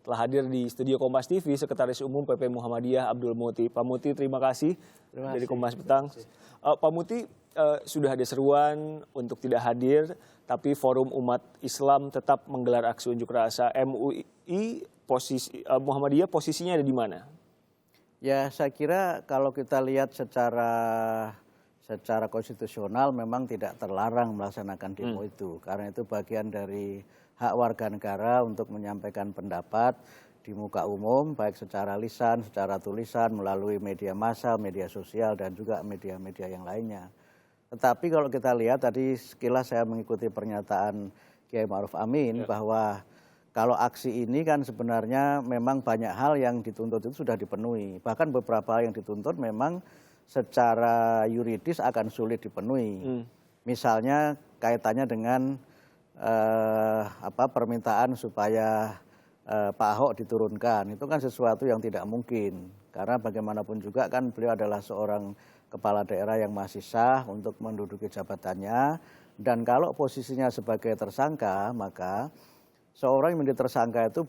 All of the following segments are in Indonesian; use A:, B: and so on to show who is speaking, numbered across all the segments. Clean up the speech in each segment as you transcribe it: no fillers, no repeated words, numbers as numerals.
A: telah hadir di studio Kompas TV Sekretaris Umum PP Muhammadiyah Abdul Muti. Pak Muti, terima kasih dari Kompas Petang. Pak Muti, sudah ada seruan untuk tidak hadir, tapi Forum Umat Islam tetap menggelar aksi unjuk rasa. MUI Muhammadiyah posisinya ada di mana?
B: Ya, saya kira kalau kita lihat secara konstitusional memang tidak terlarang melaksanakan demo itu. Karena itu bagian dari hak warga negara untuk menyampaikan pendapat di muka umum, baik secara lisan, secara tulisan, melalui media massa, media sosial, dan juga media-media yang lainnya. Tetapi kalau kita lihat tadi sekilas saya mengikuti pernyataan Kiai Ma'ruf Amin bahwa kalau aksi ini kan sebenarnya memang banyak hal yang dituntut itu sudah dipenuhi. Bahkan beberapa yang dituntut memang secara yuridis akan sulit dipenuhi. Misalnya kaitannya dengan permintaan supaya Pak Ahok diturunkan. Itu kan sesuatu yang tidak mungkin. Karena bagaimanapun juga kan beliau adalah seorang kepala daerah yang masih sah untuk menduduki jabatannya. Dan kalau posisinya sebagai tersangka, maka seorang yang menjadi tersangka itu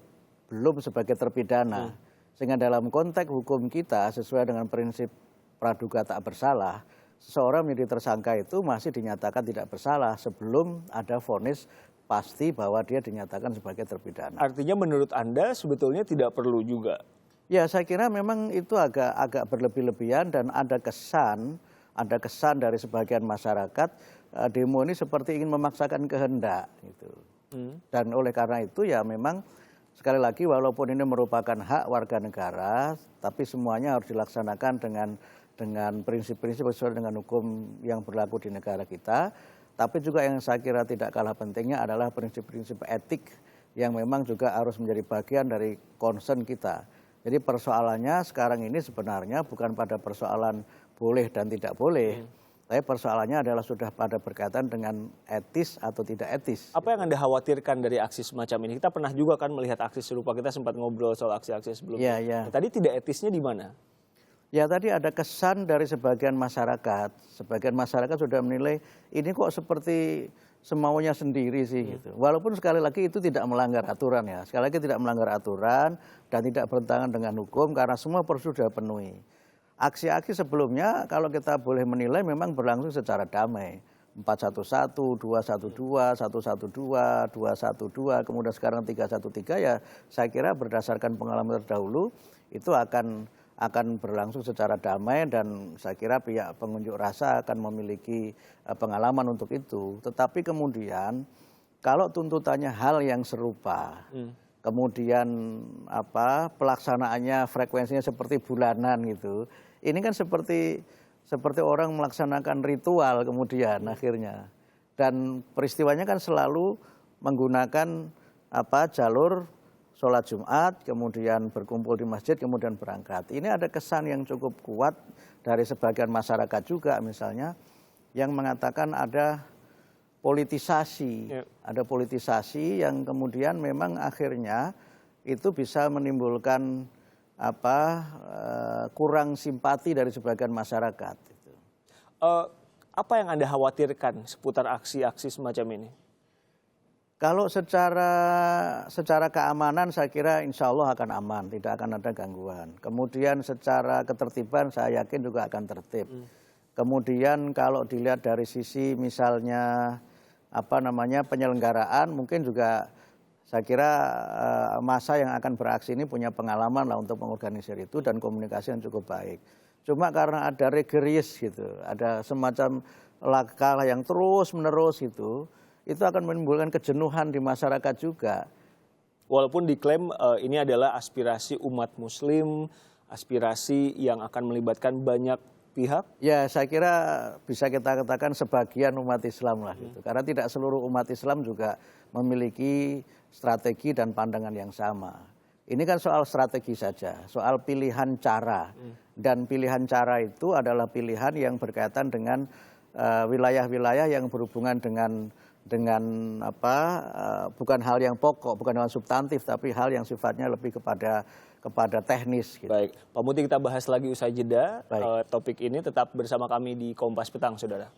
B: belum sebagai terpidana. Sehingga dalam konteks hukum kita sesuai dengan prinsip praduga tak bersalah, seseorang menjadi tersangka itu masih dinyatakan tidak bersalah sebelum ada vonis pasti bahwa dia dinyatakan sebagai terpidana.
A: Artinya menurut Anda sebetulnya tidak perlu juga?
B: Ya, saya kira memang itu agak berlebih-lebihan dan ada kesan dari sebagian masyarakat demo ini seperti ingin memaksakan kehendak gitu. Dan oleh karena itu ya memang sekali lagi walaupun ini merupakan hak warga negara, tapi semuanya harus dilaksanakan dengan prinsip-prinsip sesuai dengan hukum yang berlaku di negara kita. Tapi juga yang saya kira tidak kalah pentingnya adalah prinsip-prinsip etik yang memang juga harus menjadi bagian dari concern kita. Jadi persoalannya sekarang ini sebenarnya bukan pada persoalan boleh dan tidak boleh. Tapi persoalannya adalah sudah pada berkaitan dengan etis atau tidak etis.
A: Apa yang Anda khawatirkan dari aksi semacam ini? Kita pernah juga kan melihat aksi serupa, kita sempat ngobrol soal aksi-aksi sebelumnya. Nah, tadi tidak etisnya di mana?
B: Ya tadi ada kesan dari sebagian masyarakat. Sebagian masyarakat sudah menilai ini kok seperti semaunya sendiri sih gitu. Walaupun sekali lagi itu tidak melanggar aturan ya. Sekali lagi tidak melanggar aturan dan tidak bertentangan dengan hukum karena semua prosedur sudah penuhi. Aksi-aksi sebelumnya kalau kita boleh menilai memang berlangsung secara damai. 411, 212, 112, 212, kemudian sekarang 313 ya saya kira berdasarkan pengalaman terdahulu itu akan berlangsung secara damai dan saya kira pihak pengunjuk rasa akan memiliki pengalaman untuk itu. Tetapi kemudian kalau tuntutannya hal yang serupa, kemudian pelaksanaannya frekuensinya seperti bulanan gitu, ini kan seperti orang melaksanakan ritual kemudian akhirnya. Dan peristiwanya kan selalu menggunakan jalur sholat Jumat, kemudian berkumpul di masjid, kemudian berangkat. Ini ada kesan yang cukup kuat dari sebagian masyarakat juga misalnya yang mengatakan ada politisasi. Ada politisasi yang kemudian memang akhirnya itu bisa menimbulkan kurang simpati dari sebagian masyarakat.
A: Apa yang Anda khawatirkan seputar aksi-aksi semacam ini?
B: Kalau secara keamanan saya kira insya Allah akan aman, tidak akan ada gangguan. Kemudian secara ketertiban saya yakin juga akan tertib. Kemudian kalau dilihat dari sisi misalnya penyelenggaraan mungkin juga saya kira massa yang akan beraksi ini punya pengalaman lah untuk mengorganisir itu dan komunikasi yang cukup baik. Cuma karena ada rigoris gitu, ada semacam langkah yang terus menerus itu akan menimbulkan kejenuhan di masyarakat juga.
A: Walaupun diklaim ini adalah aspirasi umat muslim, aspirasi yang akan melibatkan banyak pihak?
B: Ya saya kira bisa kita katakan sebagian umat Islam lah gitu. Karena tidak seluruh umat Islam juga memiliki strategi dan pandangan yang sama. Ini kan soal strategi saja, soal pilihan cara. Dan pilihan cara itu adalah pilihan yang berkaitan dengan wilayah-wilayah yang berhubungan dengan bukan hal yang pokok, bukan hal substantif, tapi hal yang sifatnya lebih kepada teknis. Gitu.
A: Baik, Pak Muti kita bahas lagi usai jeda topik ini, tetap bersama kami di Kompas Petang, Saudara.